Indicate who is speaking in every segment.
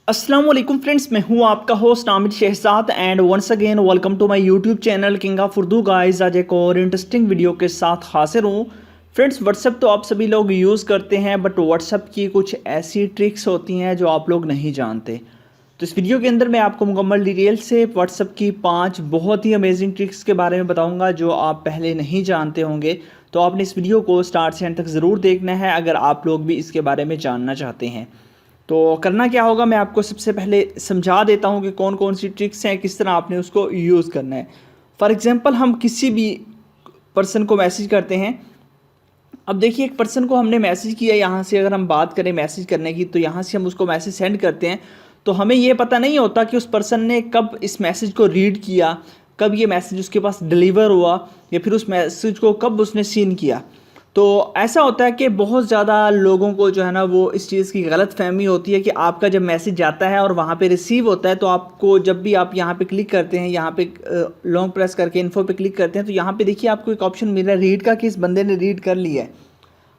Speaker 1: अस्सलाम वालेकुम फ्रेंड्स, मैं हूं आपका host Aamir Shahzad and once again welcome to my YouTube channel king of Urdu guys. आज एक और इंटरेस्टिंग वीडियो के साथ हाजिर हूं। फ्रेंड्स, व्हाट्सएप तो आप सभी लोग यूज़ करते हैं, बट व्हाट्सएप की कुछ ऐसी ट्रिक्स होती हैं जो आप लोग नहीं जानते। तो इस वीडियो के अंदर मैं आपको मुकम्मल डिटेल से व्हाट्सएप की 5 बहुत ही अमेजिंग ट्रिक्स के बारे में बताऊँगा जो आप पहले नहीं जानते होंगे। तो आपने इस वीडियो को स्टार्ट से एंड तक ज़रूर देखना है अगर आप लोग भी इसके बारे में जानना चाहते हैं। तो करना क्या होगा, मैं आपको सबसे पहले समझा देता हूँ कि कौन कौन सी ट्रिक्स हैं, किस तरह आपने उसको यूज़ करना है। फॉर एग्ज़ाम्पल, हम किसी भी पर्सन को मैसेज करते हैं। अब देखिए, एक पर्सन को हमने मैसेज किया, यहाँ से अगर हम बात करें मैसेज करने की, तो यहाँ से हम उसको मैसेज सेंड करते हैं। तो हमें ये पता नहीं होता कि उस पर्सन ने कब इस मैसेज को रीड किया, कब ये मैसेज उसके पास डिलीवर हुआ, या फिर उस मैसेज को कब उसने सीन किया। तो ऐसा होता है कि बहुत ज़्यादा लोगों को जो है ना, वो इस चीज़ की गलत फहमी होती है कि आपका जब मैसेज जाता है और वहाँ पे रिसीव होता है, तो आपको जब भी आप यहाँ पे क्लिक करते हैं, यहाँ पे लॉन्ग प्रेस करके इन्फो पे क्लिक करते हैं, तो यहाँ पे देखिए आपको एक ऑप्शन मिल रहा है रीड का, कि इस बंदे ने रीड कर लिया है।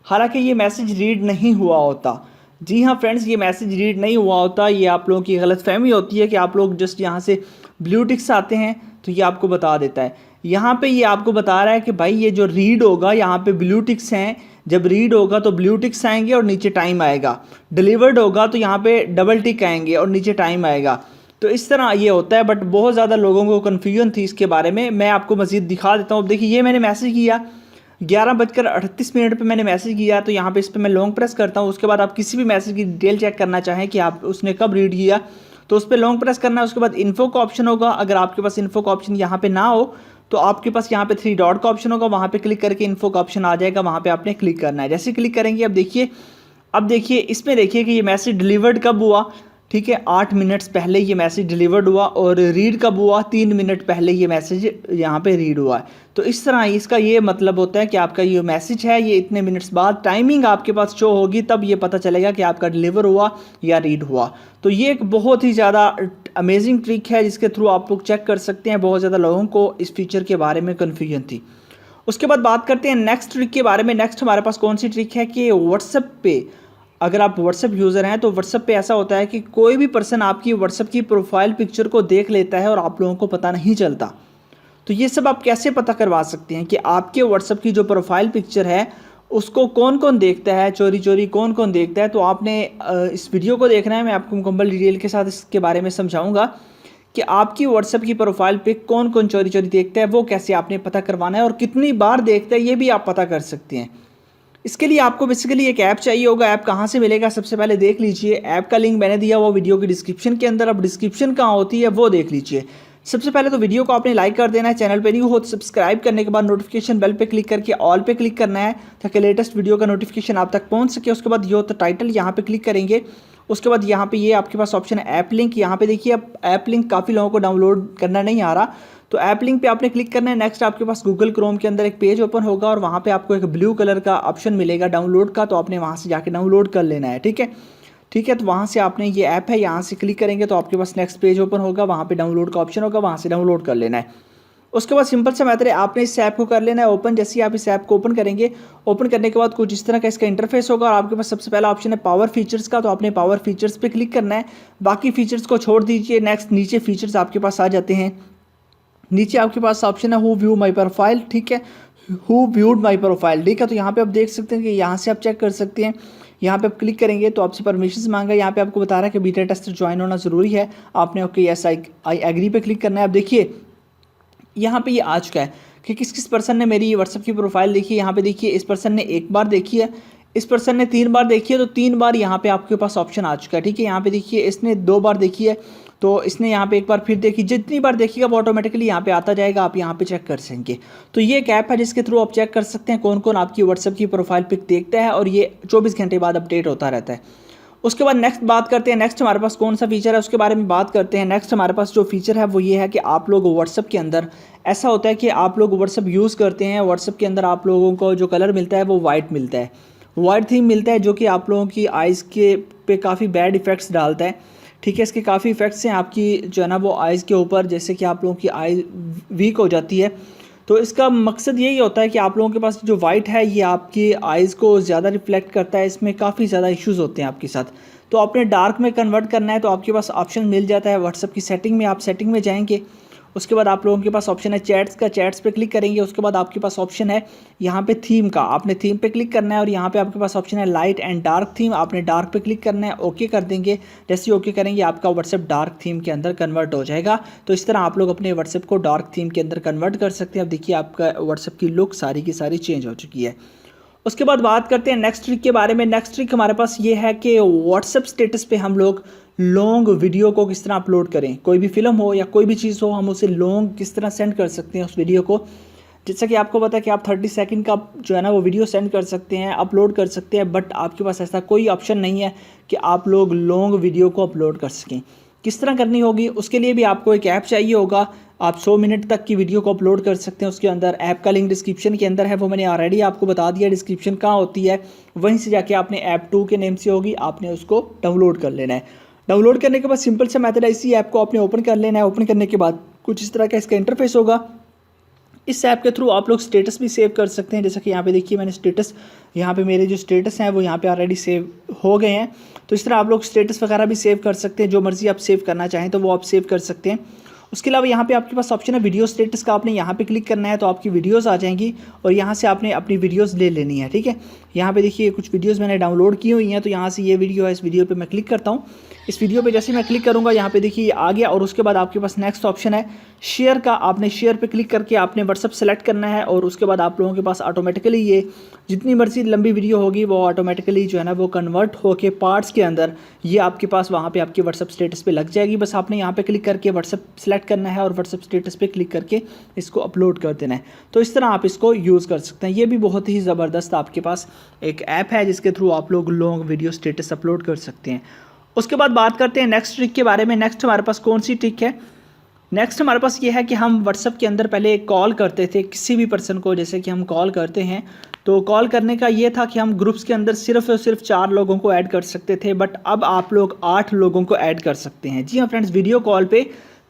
Speaker 1: हालांकि ये मैसेज रीड नहीं हुआ होता। जी हाँ फ्रेंड्स, ये मैसेज रीड नहीं हुआ होता। ये आप लोगों की गलत फहमी होती है कि आप लोग जस्ट यहाँ से ब्लू टिक्स आते हैं तो ये आपको बता देता है। यहाँ पे ये आपको बता रहा है कि भाई ये जो रीड होगा, यहाँ पे ब्लू टिक्स हैं, जब रीड होगा तो ब्लू टिक्स आएंगे और नीचे टाइम आएगा। डिलीवर्ड होगा तो यहाँ पे डबल टिक आएंगे और नीचे टाइम आएगा। तो इस तरह ये होता है, बट बहुत ज़्यादा लोगों को कन्फ्यूजन थी इसके बारे में। मैं आपको मज़ीद दिखा देता हूँ। अब देखिए, ये मैंने मैसेज किया 11:38 पे मैंने मैसेज किया, तो यहाँ पे इस पर मैं लॉन्ग प्रेस करता हूँ। उसके बाद आप किसी भी मैसेज की डिटेल चेक करना चाहें कि आप उसने कब रीड किया, तो उस पर लॉन्ग प्रेस करना है। उसके बाद इन्फो का ऑप्शन होगा। अगर आपके पास इन्फो का ऑप्शन यहाँ पे ना हो तो आपके पास यहाँ पे 3 डॉट का ऑप्शन होगा, वहाँ पे क्लिक करके इन्फो का ऑप्शन आ जाएगा, वहाँ पे आपने क्लिक करना है। जैसे क्लिक करेंगे, अब देखिए इसमें देखिए कि ये मैसेज डिलीवर्ड कब हुआ। ठीक है, 8 मिनट्स पहले ये मैसेज डिलीवर्ड हुआ, और रीड कब हुआ, 3 मिनट पहले ये मैसेज यहाँ पे रीड हुआ है। तो इस तरह इसका ये मतलब होता है कि आपका ये मैसेज है, ये इतने मिनट्स बाद टाइमिंग आपके पास शो होगी, तब ये पता चलेगा कि आपका डिलीवर हुआ या रीड हुआ। तो ये एक बहुत ही ज़्यादा अमेजिंग ट्रिक है जिसके थ्रू आप लोग चेक कर सकते हैं। बहुत ज़्यादा लोगों को इस फीचर के बारे में कन्फ्यूजन थी। उसके बाद बात करते हैं नेक्स्ट ट्रिक के बारे में। नेक्स्ट हमारे पास कौन सी ट्रिक है कि व्हाट्सएप पे, अगर आप व्हाट्सएप यूज़र हैं तो व्हाट्सएप पे ऐसा होता है कि कोई भी पर्सन आपकी व्हाट्सएप की प्रोफाइल पिक्चर को देख लेता है और आप लोगों को पता नहीं चलता। तो ये सब आप कैसे पता करवा सकते हैं कि आपके व्हाट्सएप की जो प्रोफाइल पिक्चर है उसको कौन कौन देखता है, चोरी चोरी कौन कौन देखता है। तो आपने इस वीडियो को देखना है। मैं आपको मुकम्मल डिटेल के साथ इसके बारे में समझाऊंगा कि आपकी व्हाट्सएप की प्रोफाइल पिक कौन कौन चोरी चोरी देखता है, वो कैसे आपने पता करवाना है, और कितनी बार देखता है ये भी आप पता कर सकते हैं। इसके लिए आपको बेसिकली एक ऐप चाहिए होगा। ऐप कहाँ से मिलेगा, सबसे पहले देख लीजिए। ऐप का लिंक मैंने दिया वो वीडियो की डिस्क्रिप्शन के अंदर। अब डिस्क्रिप्शन कहाँ होती है वो देख लीजिए। सबसे पहले तो वीडियो को आपने लाइक कर देना है। चैनल पे न्यू हो तो सब्सक्राइब करने के बाद नोटिफिकेशन बेल पे क्लिक करके ऑल पे क्लिक करना है, ताकि लेटेस्ट वीडियो का नोटिफिकेशन आप तक पहुंच सके। उसके बाद ये तो टाइटल, यहाँ पे क्लिक करेंगे। उसके बाद यहाँ पे ये आपके पास ऑप्शन है ऐप लिंक। यहाँ पे देखिए, अब ऐप लिंक काफ़ी लोगों को डाउनलोड करना नहीं आ रहा, तो ऐप लिंक पे आपने क्लिक करना है। नेक्स्ट आपके पास गूगल क्रोम के अंदर एक पेज ओपन होगा और वहाँ पे आपको एक ब्लू कलर का ऑप्शन मिलेगा डाउनलोड का, तो आपने वहाँ से जाके डाउनलोड कर लेना है। ठीक है, तो वहाँ से आपने, ये ऐप है, यहाँ से क्लिक करेंगे तो आपके पास नेक्स्ट पेज ओपन होगा, वहाँ पे डाउनलोड का ऑप्शन होगा, वहाँ से डाउनलोड कर लेना है। उसके बाद सिंपल सा मैथड है, आपने इस ऐप को कर लेना है ओपन। जैसे ही आप इस ऐप को ओपन करेंगे, ओपन करने के बाद कुछ इस तरह का इसका इंटरफेस होगा, और आपके पास सबसे पहला ऑप्शन है पावर फीचर्स का, तो आपने पावर फीचर्स पे क्लिक करना है। बाकी फीचर्स को छोड़ दीजिए। नेक्स्ट नीचे फीचर्स आपके पास आ जाते हैं। नीचे आपके पास ऑप्शन है हु व्यू माई प्रोफाइल। ठीक है, हु व्यूड माई प्रोफाइल। ठीक है, तो यहाँ पे आप देख सकते हैं कि यहाँ से आप चेक कर सकते हैं। यहाँ पे आप क्लिक करेंगे तो आपसे परमिशंस मांगा। यहाँ पे आपको बता रहा है कि बीटा टेस्टर ज्वाइन होना ज़रूरी है। आपने ओके यस आई एग्री पे क्लिक करना है। अब देखिए यहाँ पे ये आ चुका है कि किस किस पर्सन ने मेरी व्हाट्सएप की प्रोफाइल देखी है। यहाँ पे देखिए, इस पर्सन ने 1 बार देखी है, इस पर्सन ने 3 बार देखी है, तो 3 बार यहाँ पे आपके पास ऑप्शन आ चुका है। ठीक है, यहाँ पे देखिए इसने 2 बार देखी है, तो इसने यहाँ पे 1 बार फिर देखी। जितनी बार देखिएगा वो ऑटोमेटिकली यहाँ पे आता जाएगा, आप यहाँ पे चेक कर सकेंगे। तो ये एक ऐप है जिसके थ्रू आप चेक कर सकते हैं कौन कौन आपकी व्हाट्सएप की प्रोफाइल पिक देखता है, और ये 24 घंटे बाद अपडेट होता रहता है। उसके बाद नेक्स्ट बात करते हैं, नेक्स्ट हमारे पास कौन सा फीचर है उसके बारे में बात करते हैं। नेक्स्ट हमारे पास जो फीचर है वो ये है कि आप लोग व्हाट्सएप के अंदर, ऐसा होता है कि आप लोग व्हाट्सएप यूज़ करते हैं, व्हाट्सएप के अंदर आप लोगों को जो कलर मिलता है वो वाइट मिलता है, वाइट थीम मिलता है, जो कि आप लोगों की आइज़ के पे काफ़ी बैड इफ़ेक्ट्स डालता है। ठीक है, इसके काफ़ी इफ़ेक्ट्स हैं आपकी जो है ना वो आइज़ के ऊपर, जैसे कि आप लोगों की आई वीक हो जाती है। तो इसका मकसद यही होता है कि आप लोगों के पास जो वाइट है ये आपकी आइज़ को ज़्यादा रिफ्लेक्ट करता है, इसमें काफ़ी ज़्यादा इश्यूज़ होते हैं आपके साथ। तो आपने डार्क में कन्वर्ट करना है तो आपके पास ऑप्शन मिल जाता है व्हाट्सएप की सेटिंग में। आप सेटिंग में जाएंगे, उसके बाद आप लोगों के पास ऑप्शन है चैट्स का, चैट्स पे क्लिक करेंगे। उसके बाद आपके पास ऑप्शन है यहाँ पे थीम का, आपने थीम पे क्लिक करना है और यहाँ पे आपके पास ऑप्शन है लाइट एंड डार्क थीम, आपने डार्क पे क्लिक करना है, ओके कर देंगे। जैसे ओके करेंगे आपका व्हाट्सएप डार्क थीम के अंदर कन्वर्ट हो जाएगा। तो इस तरह आप लोग अपने व्हाट्सएप को डार्क थीम के अंदर कन्वर्ट कर सकते हैं। अब देखिए आपका व्हाट्सएप की लुक सारी की सारी चेंज हो चुकी है। उसके बाद बात करते हैं नेक्स्ट ट्रिक के बारे में। नेक्स्ट ट्रिक हमारे पास ये है कि व्हाट्सएप स्टेटस पे हम लोग लॉन्ग वीडियो को किस तरह अपलोड करें। कोई भी फिल्म हो या कोई भी चीज़ हो, हम उसे लॉन्ग किस तरह सेंड कर सकते हैं उस वीडियो को। जैसा कि आपको पता है कि आप 30 सेकंड का जो है ना वो वीडियो सेंड कर सकते हैं, अपलोड कर सकते हैं, बट आपके पास ऐसा कोई ऑप्शन नहीं है कि आप लोग लॉन्ग वीडियो को अपलोड कर सकें। किस तरह करनी होगी, उसके लिए भी आपको एक ऐप चाहिए होगा। आप 100 मिनट तक की वीडियो को अपलोड कर सकते हैं उसके अंदर। ऐप का लिंक डिस्क्रिप्शन के अंदर है, वो मैंने ऑलरेडी आपको बता दिया डिस्क्रिप्शन कहाँ होती है। वहीं से जाके आपने ऐप 2 के नेम से होगी, आपने उसको डाउनलोड कर लेना है। डाउनलोड करने के बाद सिंपल सा मेथड है, इसी ऐप को आपने ओपन कर लेना है। ओपन करने के बाद कुछ इस तरह का इसका इंटरफेस होगा। इस ऐप के थ्रू आप लोग स्टेटस भी सेव कर सकते हैं। जैसा कि यहाँ पे देखिए मैंने स्टेटस, यहाँ पे मेरे जो स्टेटस हैं वो यहाँ पे ऑलरेडी सेव हो गए हैं। तो इस तरह आप लोग स्टेटस वगैरह भी सेव कर सकते हैं, जो मर्जी आप सेव करना चाहें तो वो आप सेव कर सकते हैं। उसके अलावा यहाँ पे आपके पास ऑप्शन है वीडियो स्टेटस का, आपने यहाँ पे क्लिक करना है तो आपकी वीडियोस आ जाएंगी और यहाँ से आपने अपनी वीडियोस ले लेनी है। ठीक है, यहाँ पे देखिए कुछ वीडियोस मैंने डाउनलोड की हुई हैं, तो यहाँ से ये वीडियो है, इस वीडियो पे मैं क्लिक करता हूँ। इस वीडियो पे जैसे मैं क्लिक करूँगा यहाँ पे देखिए आ गया और उसके बाद आपके पास नेक्स्ट ऑप्शन है शेयर का। आपने शेयर पे क्लिक करके आपने व्हाट्सअप सेलेक्ट करना है और उसके बाद आप लोगों के पास ऑटोमेटिकली ये जितनी मर्जी लंबी वीडियो होगी वो ऑटोमेटिकली जो है ना वो कन्वर्ट होके पार्ट्स के अंदर ये आपके पास वहाँ पे आपके व्हाट्सअप स्टेटस पे लग जाएगी। बस आपने यहाँ पे क्लिक करके व्हाट्सअप सेलेक्ट करना है और व्हाट्सअप स्टेटस पे क्लिक करके इसको अपलोड कर देना है। तो इस तरह आप इसको यूज़ कर सकते हैं। ये भी बहुत ही ज़बरदस्त आपके पास एक ऐप है जिसके थ्रू आप लोग लॉन्ग वीडियो स्टेटस अपलोड कर सकते हैं। उसके बाद बात करते हैं नेक्स्ट ट्रिक के बारे में। नेक्स्ट हमारे पास कौन सी ट्रिक है? नेक्स्ट हमारे पास ये है कि हम व्हाट्सअप के अंदर पहले कॉल करते थे किसी भी पर्सन को। जैसे कि हम कॉल करते हैं तो कॉल करने का ये था कि हम ग्रुप्स के अंदर सिर्फ और सिर्फ 4 लोगों को ऐड कर सकते थे, बट अब आप लोग 8 लोगों को ऐड कर सकते हैं। जी हाँ फ्रेंड्स, वीडियो कॉल पे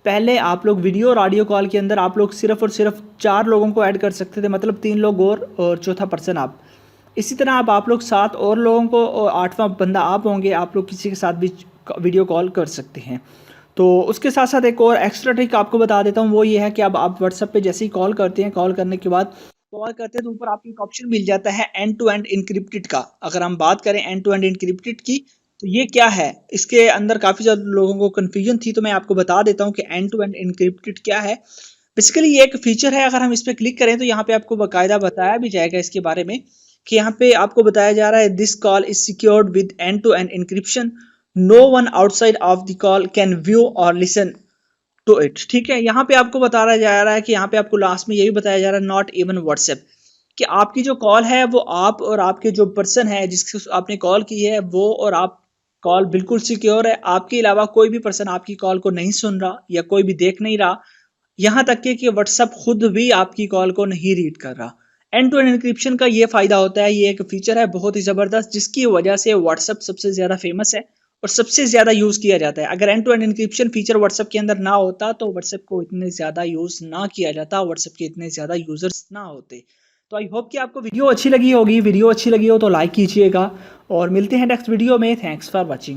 Speaker 1: पहले आप लोग वीडियो और ऑडियो कॉल के अंदर आप लोग सिर्फ और सिर्फ 4 लोगों को ऐड कर सकते थे, मतलब 3 लोग और चौथा पर्सन आप। इसी तरह अब आप लोग 7 और लोगों को और 8वां बंदा आप होंगे, आप लोग किसी के साथ भी वीडियो कॉल कर सकते हैं। तो उसके साथ साथ एक और एक्स्ट्रा ट्रिक आपको बता देता हूँ, वो ये है कि अब आप व्हाट्सएप पे जैसे ही कॉल करते हैं, कॉल करने के बाद कॉल करते हैं तो ऊपर आपको एक ऑप्शन मिल जाता है एंड टू एंड इनक्रिप्टेड का। अगर हम बात करें एंड टू एंड इनक्रिप्टेड की तो ये क्या है, इसके अंदर काफ़ी ज़्यादा लोगों को कन्फ्यूजन थी, तो मैं आपको बता देता हूँ कि एंड टू एंड इनक्रिप्टेड क्या है। बेसिकली ये एक फीचर है, अगर हम इस पर क्लिक करें तो यहाँ पे आपको बाकायदा बताया भी जाएगा इसके बारे में कि यहाँ पे आपको बताया जा रहा है this call is secured with end to end encryption, no one outside of the call can view और लिसन टू इट। ठीक है, यहाँ पे आपको बताया जा रहा है कि यहाँ पे आपको लास्ट में यही बताया जा रहा है नॉट इवन व्हाट्सएप, कि आपकी जो कॉल है वो आप और आपके जो पर्सन है जिससे आपने कॉल की है वो और आप कॉल बिल्कुल सिक्योर है। आपके अलावा कोई भी पर्सन आपकी कॉल को नहीं सुन रहा या कोई भी देख नहीं रहा, यहाँ तक कि व्हाट्सएप खुद भी आपकी कॉल को नहीं रीड कर रहा। एंड टू एंड एन्क्रिप्शन का ये फायदा होता है, ये एक फीचर है बहुत ही ज़बरदस्त, जिसकी वजह से व्हाट्सएप सबसे ज़्यादा फेमस है और सबसे ज़्यादा यूज़ किया जाता है। अगर end to end encryption feature WhatsApp के अंदर ना होता तो व्हाट्सएप को इतने ज़्यादा यूज़ ना किया जाता, व्हाट्सएप के इतने ज़्यादा यूज़र्स ना होते। तो आई होप कि आपको वीडियो अच्छी लगी होगी। वीडियो अच्छी लगी हो तो लाइक कीजिएगा और मिलते हैं नेक्स्ट वीडियो में। Thanks for watching.